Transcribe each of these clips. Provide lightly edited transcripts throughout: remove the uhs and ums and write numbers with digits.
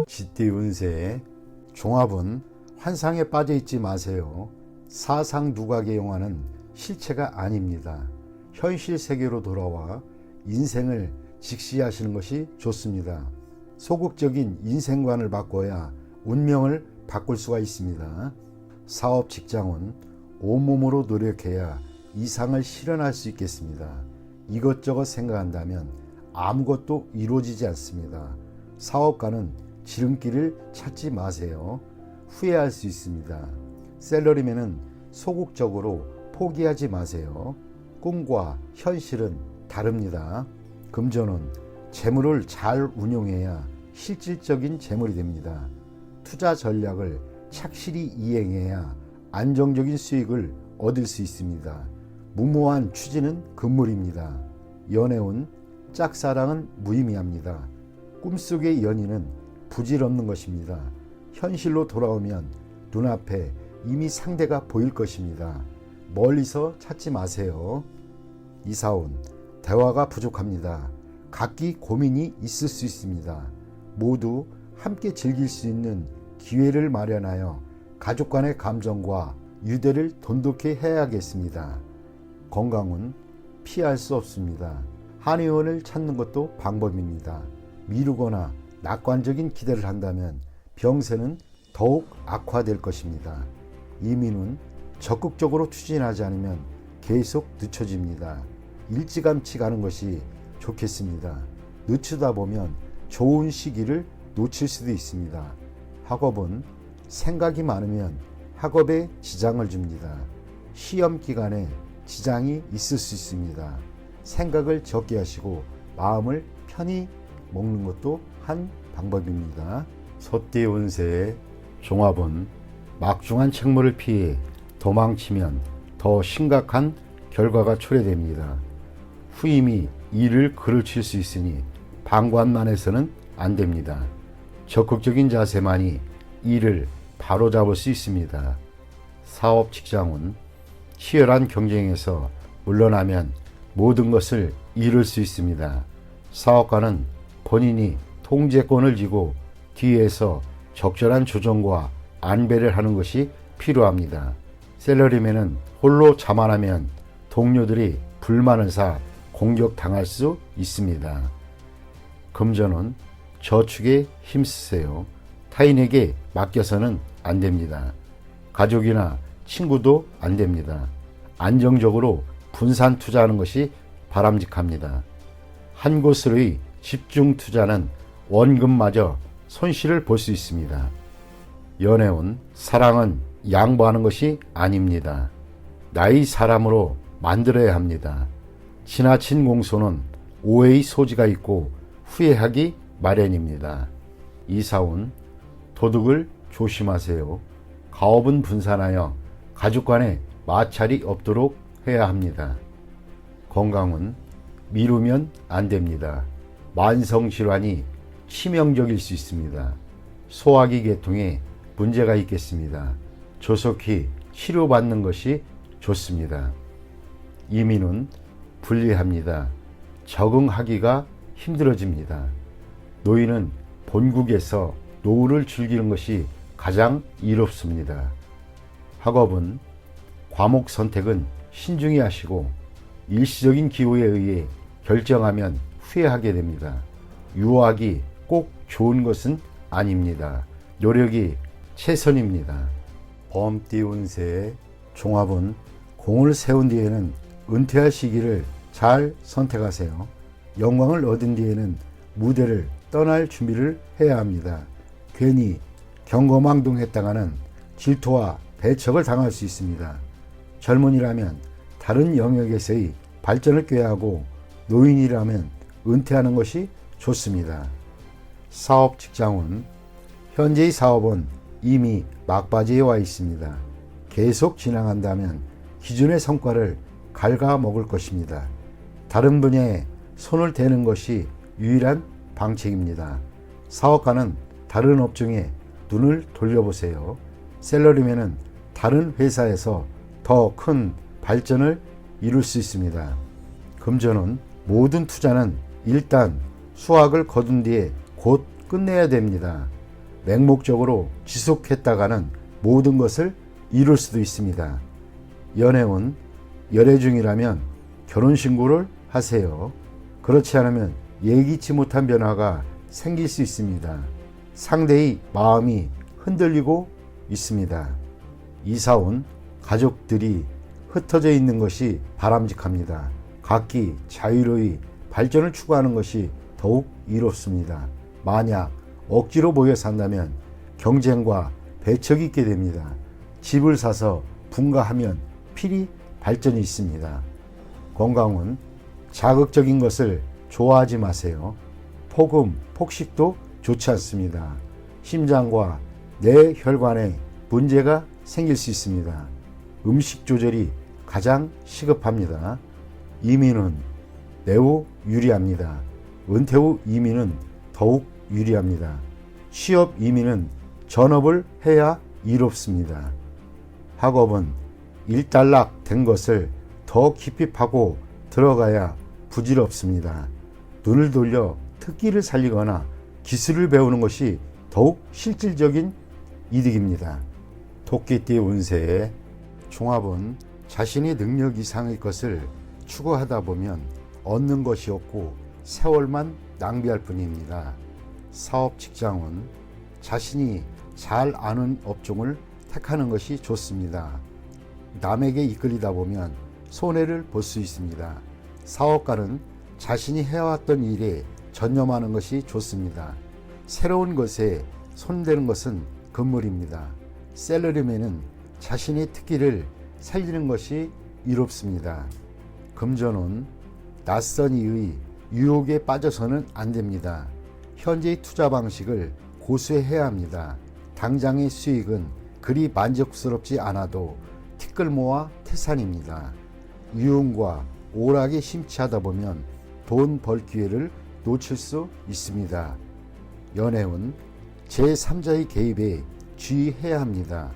쥐띠 운세 종합은 환상에 빠져 있지 마세요. 사상 누각의 영화는 실체가 아닙니다. 현실 세계로 돌아와 인생을 직시하시는 것이 좋습니다. 소극적인 인생관을 바꿔야 운명을 바꿀 수가 있습니다. 사업 직장은 온몸으로 노력해야 이상을 실현할 수 있겠습니다. 이것저것 생각한다면 아무것도 이루어지지 않습니다. 사업가는 지름길을 찾지 마세요. 후회할 수 있습니다. 셀러리맨은 소극적으로 포기하지 마세요. 꿈과 현실은 다릅니다. 금전은 재물을 잘 운용해야 실질적인 재물이 됩니다. 투자 전략을 착실히 이행해야 안정적인 수익을 얻을 수 있습니다. 무모한 추진은 금물입니다. 연애운, 짝사랑은 무의미합니다. 꿈속의 연인은 부질없는 것입니다. 현실로 돌아오면 눈앞에 이미 상대가 보일 것입니다. 멀리서 찾지 마세요. 이사운, 대화가 부족합니다. 각기 고민이 있을 수 있습니다. 모두 함께 즐길 수 있는 기회를 마련하여 가족 간의 감정과 유대를 돈독히 해야겠습니다. 건강은 피할 수 없습니다. 한의원을 찾는 것도 방법입니다. 미루거나 낙관적인 기대를 한다면 병세는 더욱 악화될 것입니다. 이민은 적극적으로 추진하지 않으면 계속 늦춰집니다. 일찌감치 가는 것이 좋겠습니다. 늦추다 보면 좋은 시기를 놓칠 수도 있습니다. 학업은 생각이 많으면 학업에 지장을 줍니다. 시험 기간에 지장이 있을 수 있습니다. 생각을 적게 하시고 마음을 편히 먹는 것도 한 방법입니다. 소띠 운세의 종합은 막중한 책무를 피해 도망치면 더 심각한 결과가 초래됩니다. 후임이 일을 그르칠 수 있으니 방관만 해서는 안 됩니다. 적극적인 자세만이 일을 바로잡을 수 있습니다. 사업 직장은 치열한 경쟁에서 물러나면 모든 것을 잃을 수 있습니다. 사업가는 본인이 통제권을 쥐고 뒤에서 적절한 조정과 안배를 하는 것이 필요합니다. 셀러리맨은 홀로 자만하면 동료들이 불만을 사 공격당할 수 있습니다. 금전은 저축에 힘쓰세요. 타인에게 맡겨서는 안 됩니다. 가족이나 친구도 안 됩니다. 안정적으로 분산 투자하는 것이 바람직합니다. 한 곳으로의 집중 투자는 원금마저 손실을 볼 수 있습니다. 연애운, 사랑은 양보하는 것이 아닙니다. 나의 사람으로 만들어야 합니다. 지나친 공소는 오해의 소지가 있고 후회하기 마련입니다. 이사운, 도둑을 조심하세요. 가업은 분산하여 가족 간에 마찰이 없도록 해야 합니다. 건강은 미루면 안 됩니다. 만성질환이 치명적일 수 있습니다. 소화기 계통에 문제가 있겠습니다. 조속히 치료받는 것이 좋습니다. 이민은 불리합니다. 적응하기가 힘들어집니다. 노인은 본국에서 노후를 즐기는 것이 가장 이롭습니다. 학업은 과목 선택은 신중히 하시고 일시적인 기호에 의해 결정하면 후회하게 됩니다. 유학이 꼭 좋은 것은 아닙니다. 노력이 최선입니다. 범띠 운세의 종합은 공을 세운 뒤에는 은퇴할 시기를 잘 선택하세요. 영광을 얻은 뒤에는 무대를 떠날 준비를 해야 합니다. 괜히 경거망동했다가는 질투와 배척을 당할 수 있습니다. 젊은이라면 다른 영역에서의 발전을 꾀하고 노인이라면 은퇴하는 것이 좋습니다. 사업 직장은 현재의 사업은 이미 막바지에 와 있습니다. 계속 진행한다면 기존의 성과를 갉아먹을 것입니다. 다른 분야에 손을 대는 것이 유일한 방책입니다. 사업가는 다른 업종에 눈을 돌려보세요. 셀러리맨은 다른 회사에서 더 큰 발전을 이룰 수 있습니다. 금전은 모든 투자는 일단 수확을 거둔 뒤에 곧 끝내야 됩니다. 맹목적으로 지속했다가는 모든 것을 이룰 수도 있습니다. 연애운, 열애 중이라면 결혼신고를 하세요. 그렇지 않으면 예기치 못한 변화가 생길 수 있습니다. 상대의 마음이 흔들리고 있습니다. 이사 온 가족들이 흩어져 있는 것이 바람직합니다. 각기 자유로이 발전을 추구하는 것이 더욱 이롭습니다. 만약 억지로 모여 산다면 경쟁과 배척이 있게 됩니다. 집을 사서 분가하면 필히 발전이 있습니다. 건강은 자극적인 것을 좋아하지 마세요. 폭음, 폭식도 좋지 않습니다. 심장과 뇌혈관에 문제가 생길 수 있습니다. 음식 조절이 가장 시급합니다. 이민은 매우 유리합니다. 은퇴 후 이민은 더욱 유리합니다. 취업 이민은 전업을 해야 이롭습니다. 학업은 일단락 된 것을 더 깊이 파고 들어가야 부질없습니다. 눈을 돌려 특기를 살리거나 기술을 배우는 것이 더욱 실질적인 이득입니다. 토끼띠 운세의 종합은 자신의 능력 이상의 것을 추구하다 보면 얻는 것이 없고 세월만 낭비할 뿐입니다. 사업 직장은 자신이 잘 아는 업종을 택하는 것이 좋습니다. 남에게 이끌리다 보면 손해를 볼 수 있습니다. 사업가는 자신이 해왔던 일에 전념하는 것이 좋습니다. 새로운 것에 손대는 것은 금물입니다. 셀러리맨은 자신의 특기를 살리는 것이 이롭습니다. 금전은 낯선 이의 유혹에 빠져서는 안 됩니다. 현재의 투자 방식을 고수해야 합니다. 당장의 수익은 그리 만족스럽지 않아도 티끌모아 태산입니다. 유흥과 오락에 심취하다 보면 돈 벌 기회를 놓칠 수 있습니다. 연애운 제3자의 개입에 주의해야 합니다.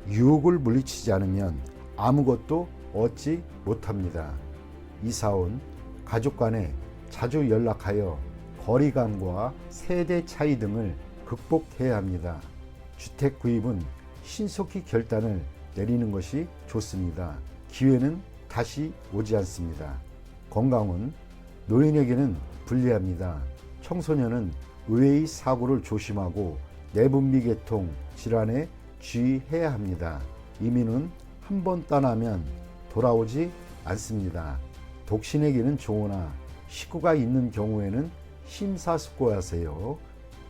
유혹을 물리치지 않으면 아무것도 얻지 못합니다. 이사온 가족 간에 자주 연락하여 거리감과 세대 차이 등을 극복해야 합니다. 주택 구입은 신속히 결단을 내리는 것이 좋습니다. 기회는 다시 오지 않습니다. 건강은 노인에게는 불리합니다. 청소년은 의외의 사고를 조심하고 내분비계통 질환에 주의해야 합니다. 이민은 한 번 떠나면 돌아오지 않습니다. 독신에게는 좋으나 식구가 있는 경우에는 심사숙고하세요.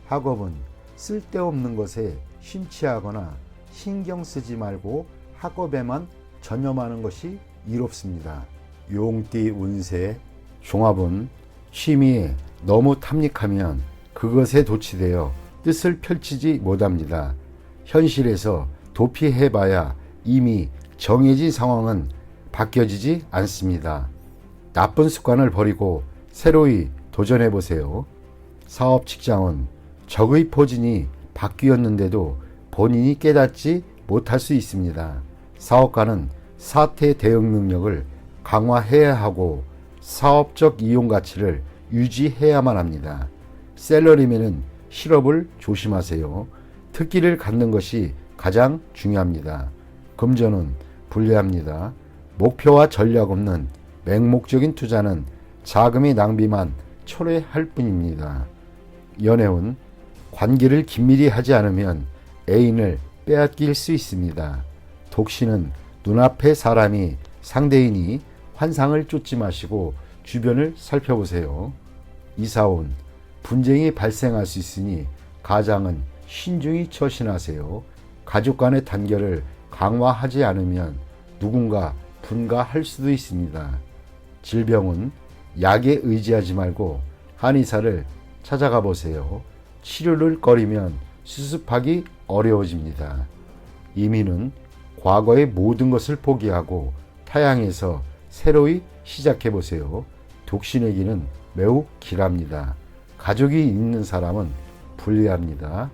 학업은 쓸데없는 것에 심취하거나 신경 쓰지 말고 학업에만 전념하는 것이 이롭습니다. 용띠 운세 종합은 취미에 너무 탐닉하면 그것에 도취되어 뜻을 펼치지 못합니다. 현실에서 도피해봐야 이미 정해진 상황은 바뀌어지지 않습니다. 나쁜 습관을 버리고 새로이 도전해보세요. 사업 직장은 적의 포진이 바뀌었는데도 본인이 깨닫지 못할 수 있습니다. 사업가는 사태 대응 능력을 강화해야 하고 사업적 이용 가치를 유지해야만 합니다. 셀러리맨은 실업을 조심하세요. 특기를 갖는 것이 가장 중요합니다. 금전은 불리합니다. 목표와 전략 없는 맹목적인 투자는 자금의 낭비만 초래할 뿐입니다. 연애운 관계를 긴밀히 하지 않으면 애인을 빼앗길 수 있습니다. 독신은 눈앞의 사람이 상대이니 환상을 쫓지 마시고 주변을 살펴보세요. 이사온 분쟁이 발생할 수 있으니 가장은 신중히 처신하세요. 가족 간의 단결을 강화하지 않으면 누군가 분가할 수도 있습니다. 질병은 약에 의지하지 말고 한의사를 찾아가 보세요. 치료를 꺼리면 수습하기 어려워집니다. 이민은 과거의 모든 것을 포기하고 타향에서 새로이 시작해 보세요. 독신에게는 매우 길합니다. 가족이 있는 사람은 불리합니다.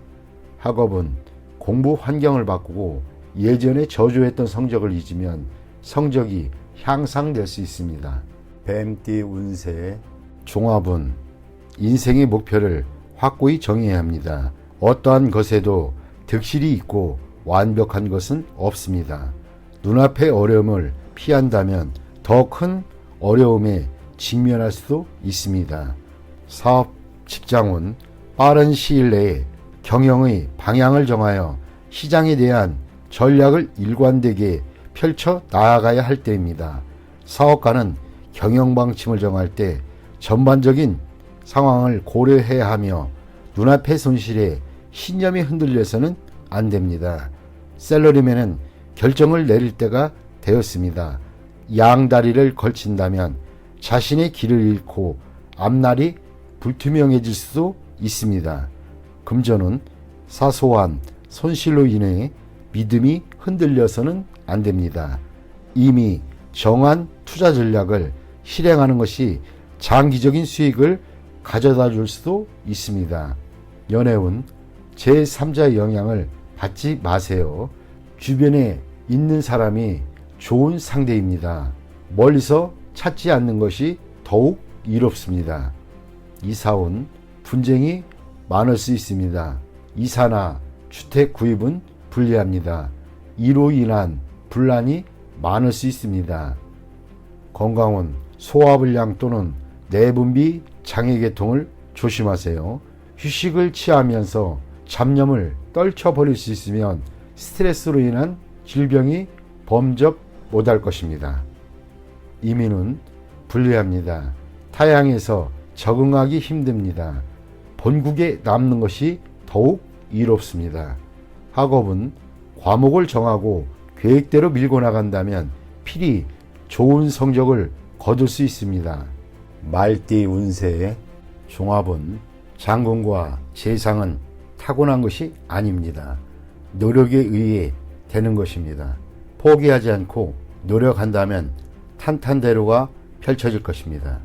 학업은 공부 환경을 바꾸고 예전에 저조했던 성적을 잊으면 성적이 향상될 수 있습니다. 뱀띠 운세 종합은 인생의 목표를 확고히 정해야 합니다. 어떠한 것에도 득실이 있고 완벽한 것은 없습니다. 눈앞의 어려움을 피한다면 더 큰 어려움에 직면할 수도 있습니다. 사업, 직장은 빠른 시일 내에 경영의 방향을 정하여 시장에 대한 전략을 일관되게 펼쳐 나아가야 할 때입니다. 사업가는 경영 방침을 정할 때 전반적인 상황을 고려해야 하며 눈앞의 손실에 신념이 흔들려서는 안 됩니다. 셀러리맨은 결정을 내릴 때가 되었습니다. 양다리를 걸친다면 자신의 길을 잃고 앞날이 불투명해질 수도 있습니다. 금전은 사소한 손실로 인해 믿음이 흔들려서는 안 됩니다. 이미 정한 투자 전략을 실행하는 것이 장기적인 수익을 가져다 줄 수도 있습니다. 연애운 제3자의 영향을 받지 마세요. 주변에 있는 사람이 좋은 상대입니다. 멀리서 찾지 않는 것이 더욱 이롭습니다. 이사운 분쟁이 많을 수 있습니다. 이사나 주택 구입은 불리합니다. 이로 인한 분란이 많을 수 있습니다. 건강은 소화불량 또는 내분비 장애계통을 조심하세요. 휴식을 취하면서 잡념을 떨쳐버릴 수 있으면 스트레스로 인한 질병이 범접 못할 것입니다. 이민은 불리합니다. 타향에서 적응하기 힘듭니다. 본국에 남는 것이 더욱 이롭습니다. 학업은 과목을 정하고 계획대로 밀고 나간다면 필히 좋은 성적을 거둘 수 있습니다. 말띠 운세의 종합은 장군과 재상은 타고난 것이 아닙니다. 노력에 의해 되는 것입니다. 포기하지 않고 노력한다면 탄탄대로가 펼쳐질 것입니다.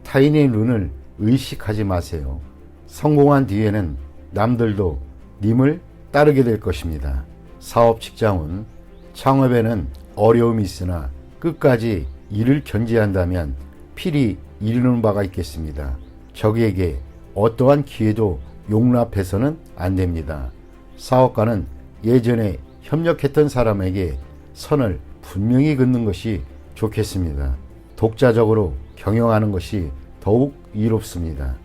타인의 눈을 의식하지 마세요. 성공한 뒤에는 남들도 님을 따르게 될 것입니다. 사업 직장은 창업에는 어려움이 있으나 끝까지 일을 견제한다면 필히 이루는 바가 있겠습니다. 적에게 어떠한 기회도 용납해서는 안 됩니다. 사업가는 예전에 협력했던 사람에게 선을 분명히 긋는 것이 좋겠습니다. 독자적으로 경영하는 것이 더욱 이롭습니다.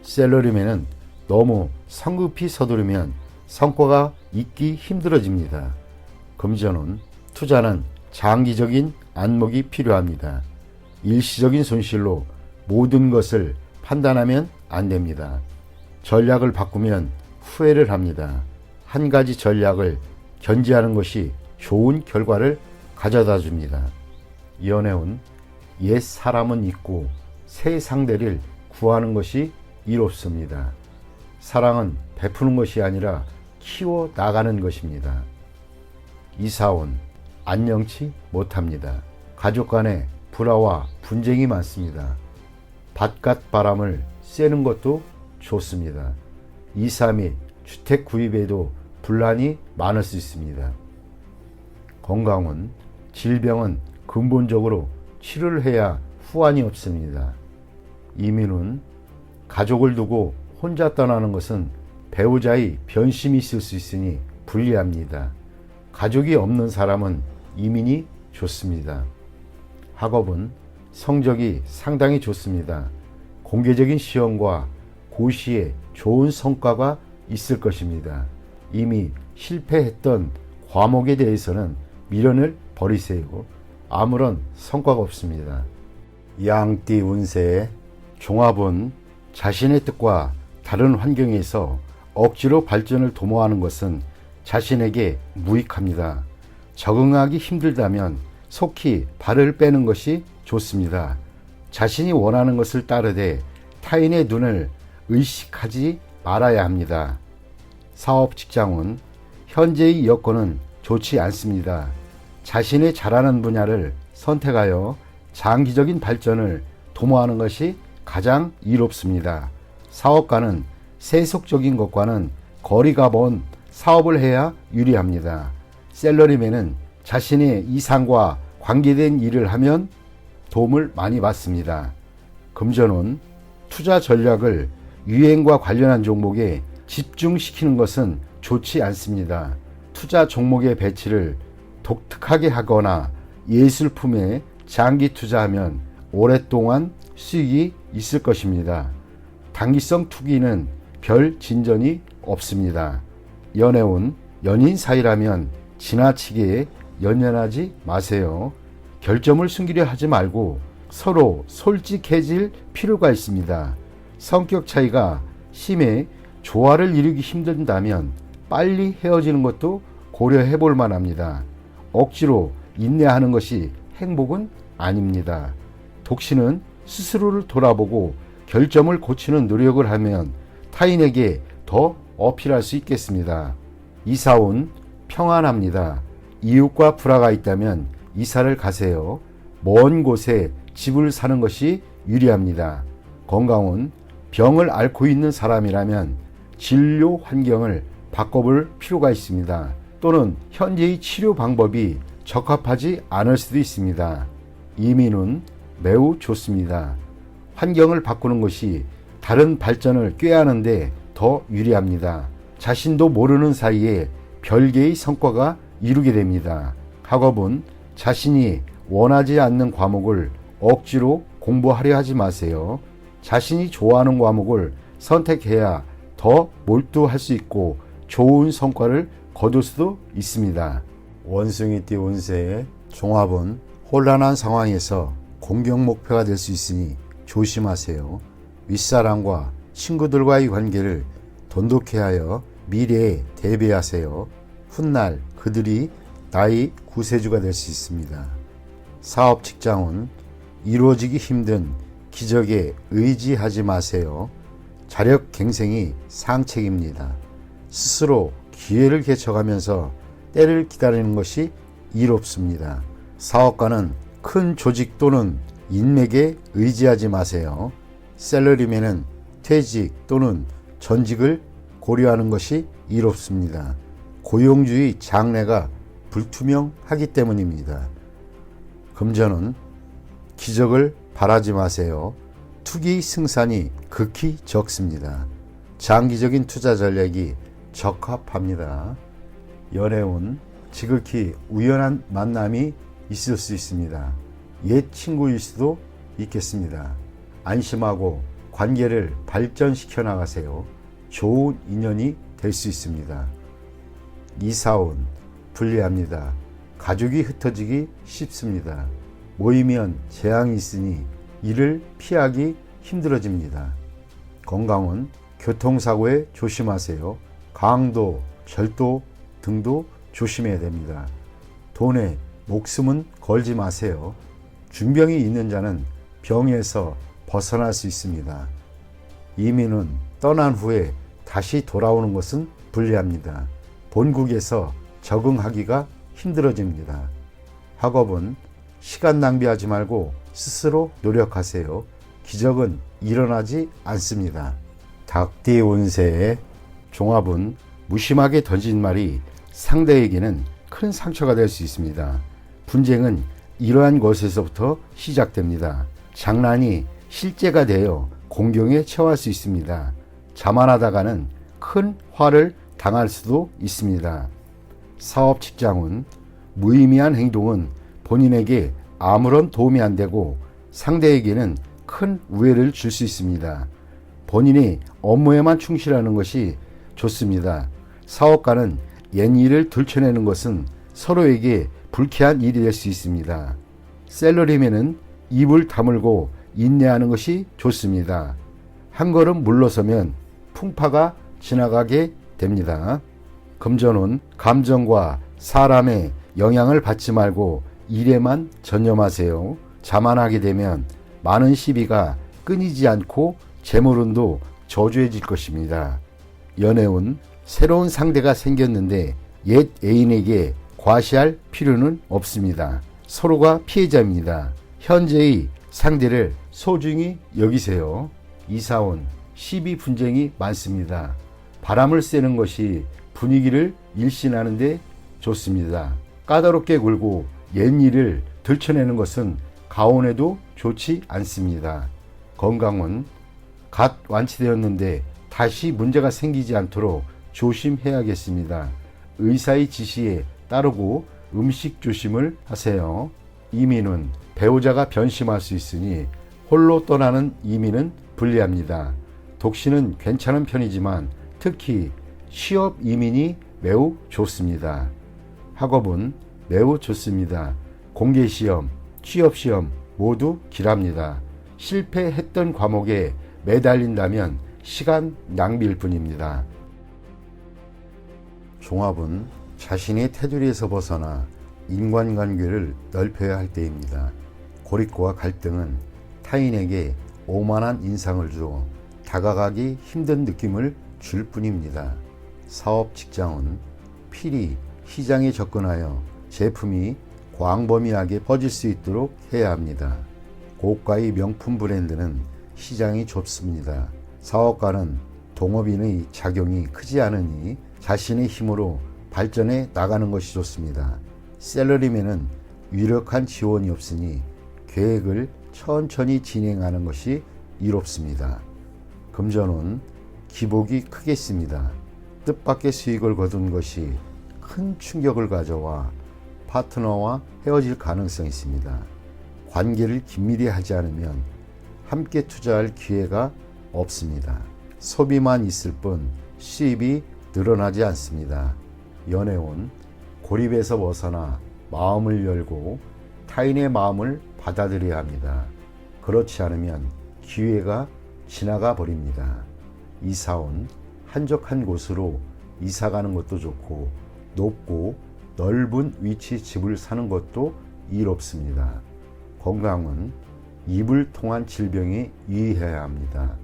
셀러리맨은 너무 성급히 서두르면 성과가 있기 힘들어집니다. 금전은 투자는 장기적인 안목이 필요합니다. 일시적인 손실로 모든 것을 판단하면 안 됩니다. 전략을 바꾸면 후회를 합니다. 한 가지 전략을 견지하는 것이 좋은 결과를 가져다 줍니다. 연애운 옛 사람은 잊고 새 상대를 구하는 것이 이롭습니다. 사랑은 베푸는 것이 아니라 키워 나가는 것입니다. 이사온 안녕치 못합니다. 가족 간에 불화와 분쟁이 많습니다. 바깥 바람을 쐬는 것도 좋습니다. 이사 및 주택 구입에도 분란이 많을 수 있습니다. 건강은 질병은 근본적으로 치료를 해야 후환이 없습니다. 이민은 가족을 두고 혼자 떠나는 것은 배우자의 변심이 있을 수 있으니 불리합니다. 가족이 없는 사람은 이민이 좋습니다. 학업은 성적이 상당히 좋습니다. 공개적인 시험과 고시에 좋은 성과가 있을 것입니다. 이미 실패했던 과목에 대해서는 미련을 버리세요. 아무런 성과가 없습니다. 양띠 운세의 종합은 자신의 뜻과 다른 환경에서 억지로 발전을 도모하는 것은 자신에게 무익합니다. 적응하기 힘들다면 속히 발을 빼는 것이 좋습니다. 자신이 원하는 것을 따르되 타인의 눈을 의식하지 말아야 합니다. 사업 직장은 현재의 여건은 좋지 않습니다. 자신의 잘하는 분야를 선택하여 장기적인 발전을 도모하는 것이 가장 이롭습니다. 사업가는 세속적인 것과는 거리가 먼 사업을 해야 유리합니다. 셀러리맨은 자신의 이상과 관계된 일을 하면 도움을 많이 받습니다. 금전은 투자 전략을 유행과 관련한 종목에 집중시키는 것은 좋지 않습니다. 투자 종목의 배치를 독특하게 하거나 예술품에 장기 투자하면 오랫동안 수익이 있을 것입니다. 단기성 투기는 별 진전이 없습니다. 연애운 연인 사이라면 지나치게 연연하지 마세요. 결점을 숨기려 하지 말고 서로 솔직해질 필요가 있습니다. 성격 차이가 심해 조화를 이루기 힘든다면 빨리 헤어지는 것도 고려해 볼 만합니다. 억지로 인내하는 것이 행복은 아닙니다. 독신은 스스로를 돌아보고 결점을 고치는 노력을 하면 타인에게 더 어필할 수 있겠습니다. 이사운 평안합니다. 이웃과 불화가 있다면 이사를 가세요. 먼 곳에 집을 사는 것이 유리합니다. 건강운 병을 앓고 있는 사람이라면 진료 환경을 바꿔볼 필요가 있습니다. 또는 현재의 치료 방법이 적합하지 않을 수도 있습니다. 이민은 매우 좋습니다. 환경을 바꾸는 것이 다른 발전을 꾀하는데 더 유리합니다. 자신도 모르는 사이에 별개의 성과가 이루게 됩니다. 학업은 자신이 원하지 않는 과목을 억지로 공부하려 하지 마세요. 자신이 좋아하는 과목을 선택해야 더 몰두할 수 있고 좋은 성과를 거둘 수도 있습니다. 원숭이띠 운세의 종합은 혼란한 상황에서 공격 목표가 될 수 있으니 조심하세요. 윗사람과 친구들과의 관계를 돈독해 하여 미래에 대비하세요. 훗날 그들이 나의 구세주가 될 수 있습니다. 사업 직장은 이루어지기 힘든 기적에 의지하지 마세요. 자력 갱생이 상책입니다. 스스로 기회를 개척하면서 때를 기다리는 것이 이롭습니다. 사업가는 큰 조직 또는 인맥에 의지하지 마세요. 샐러리맨은 퇴직 또는 전직을 고려하는 것이 이롭습니다. 고용주의 장래가 불투명하기 때문입니다. 금전은 기적을 바라지 마세요. 투기 승산이 극히 적습니다. 장기적인 투자 전략이 적합합니다. 연애운 지극히 우연한 만남이 있을 수 있습니다. 옛 친구일 수도 있겠습니다. 안심하고 관계를 발전시켜 나가세요. 좋은 인연이 될 수 있습니다. 이사운 불리합니다. 가족이 흩어지기 쉽습니다. 모이면 재앙이 있으니 이를 피하기 힘들어집니다. 건강은 교통사고에 조심하세요. 강도, 절도 등도 조심해야 됩니다. 돈에 목숨은 걸지 마세요. 중병이 있는 자는 병에서 벗어날 수 있습니다. 이민은 떠난 후에 다시 돌아오는 것은 불리합니다. 본국에서 적응하기가 힘들어집니다. 학업은 시간 낭비하지 말고 스스로 노력하세요. 기적은 일어나지 않습니다. 닭띠 운세의 종합은 무심하게 던진 말이 상대에게는 큰 상처가 될 수 있습니다. 분쟁은 이러한 것에서부터 시작됩니다. 장난이 실제가 되어 공경에 처할 수 있습니다. 자만하다가는 큰 화를 당할 수도 있습니다. 사업 직장은 무의미한 행동은 본인에게 아무런 도움이 안 되고 상대에게는 큰 우애를 줄 수 있습니다. 본인이 업무에만 충실하는 것이 좋습니다. 사업가는 옛일을 들춰내는 것은 서로에게 불쾌한 일이 될 수 있습니다. 샐러리맨은 입을 다물고 인내하는 것이 좋습니다. 한 걸음 물러서면 풍파가 지나가게 됩니다. 금전은 감정과 사람의 영향을 받지 말고 일에만 전념하세요. 자만하게 되면 많은 시비가 끊이지 않고 재물운도 저조해질 것입니다. 연애운 새로운 상대가 생겼는데 옛 애인에게 과시할 필요는 없습니다. 서로가 피해자입니다. 현재의 상대를 소중히 여기세요. 이사온 시비 분쟁이 많습니다. 바람을 쐬는 것이 분위기를 일신하는 데 좋습니다. 까다롭게 굴고 옛일을 들춰내는 것은 가온에도 좋지 않습니다. 건강은 갓 완치되었는데 다시 문제가 생기지 않도록 조심해야겠습니다. 의사의 지시에 따르고 음식 조심을 하세요. 이민은 배우자가 변심할 수 있으니 홀로 떠나는 이민은 불리합니다. 독신은 괜찮은 편이지만 특히 취업 이민이 매우 좋습니다. 학업은 매우 좋습니다. 공개시험, 취업시험 모두 길합니다. 실패했던 과목에 매달린다면 시간 낭비일 뿐입니다. 종합은 자신의 테두리에서 벗어나 인간관계를 넓혀야 할 때입니다. 고립과 갈등은 타인에게 오만한 인상을 주어 다가가기 힘든 느낌을 줄 뿐입니다. 사업 직장은 필히 시장에 접근하여 제품이 광범위하게 퍼질 수 있도록 해야 합니다. 고가의 명품 브랜드는 시장이 좁습니다. 사업가는 동업인의 작용이 크지 않으니 자신의 힘으로 발전해 나가는 것이 좋습니다. 샐러리맨은 유력한 지원이 없으니 계획을 천천히 진행하는 것이 이롭습니다. 금전은 기복이 크겠습니다. 뜻밖의 수익을 거둔 것이 큰 충격을 가져와 파트너와 헤어질 가능성이 있습니다. 관계를 긴밀히 하지 않으면 함께 투자할 기회가 없습니다. 소비만 있을 뿐 수입이 늘어나지 않습니다. 연애운 고립에서 벗어나 마음을 열고 타인의 마음을 받아들여야 합니다. 그렇지 않으면 기회가 지나가 버립니다. 이사온 한적한 곳으로 이사가는 것도 좋고 높고 넓은 위치 집을 사는 것도 이롭습니다. 건강은 입을 통한 질병에 유의해야 합니다.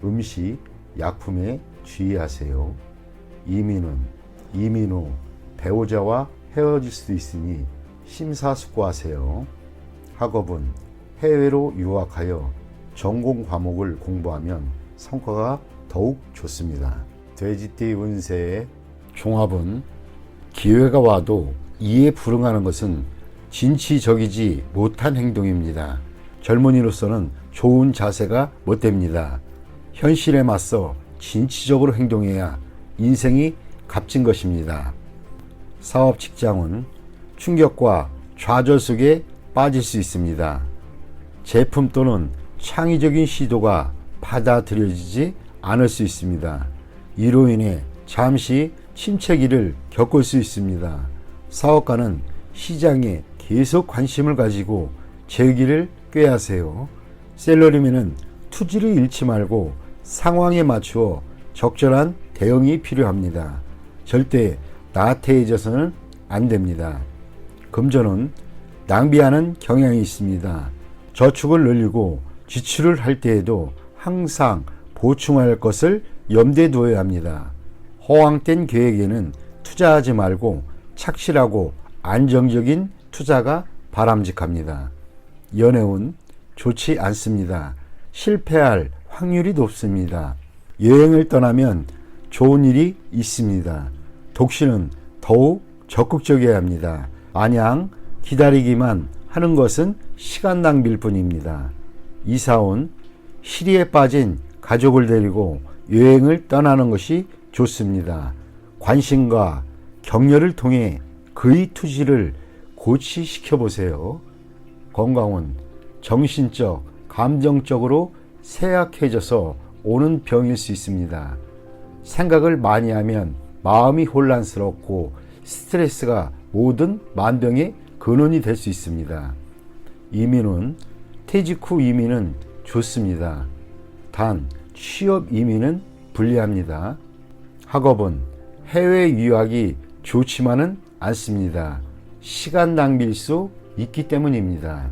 음식, 약품에 주의하세요. 이민 후 배우자와 헤어질 수도 있으니 심사숙고하세요. 학업은 해외로 유학하여 전공 과목을 공부하면 성과가 더욱 좋습니다. 돼지띠 운세의 종합은 기회가 와도 이에 불응하는 것은 진취적이지 못한 행동입니다. 젊은이로서는 좋은 자세가 못됩니다. 현실에 맞서 진취적으로 행동해야 인생이 값진 것입니다. 사업 직장은 충격과 좌절 속에 빠질 수 있습니다. 제품 또는 창의적인 시도가 받아들여지지 않을 수 있습니다. 이로 인해 잠시 침체기를 겪을 수 있습니다. 사업가는 시장에 계속 관심을 가지고 재기를 꾀하세요. 샐러리맨은 투지를 잃지 말고 상황에 맞추어 적절한 대응이 필요합니다. 절대 나태해져서는 안 됩니다. 금전은 낭비하는 경향이 있습니다. 저축을 늘리고 지출을 할 때에도 항상 보충할 것을 염두에 두어야 합니다. 허황된 계획에는 투자하지 말고 착실하고 안정적인 투자가 바람직합니다. 연애운 좋지 않습니다. 실패할 확률이 높습니다. 여행을 떠나면 좋은 일이 있습니다. 독신은 더욱 적극적이어야 합니다. 마냥 기다리기만 하는 것은 시간 낭비일 뿐입니다. 이사온 시리에 빠진 가족을 데리고 여행을 떠나는 것이 좋습니다. 관심과 격려를 통해 그의 투지를 고취시켜 보세요. 건강은 정신적, 감정적으로 쇠약해져서 오는 병일 수 있습니다. 생각을 많이 하면 마음이 혼란스럽고 스트레스가 모든 만병의 근원이 될 수 있습니다. 이민은 퇴직 후 이민은 좋습니다. 단 취업 이민은 불리합니다. 학업은 해외 유학이 좋지만은 않습니다. 시간 낭비일 수 있기 때문입니다.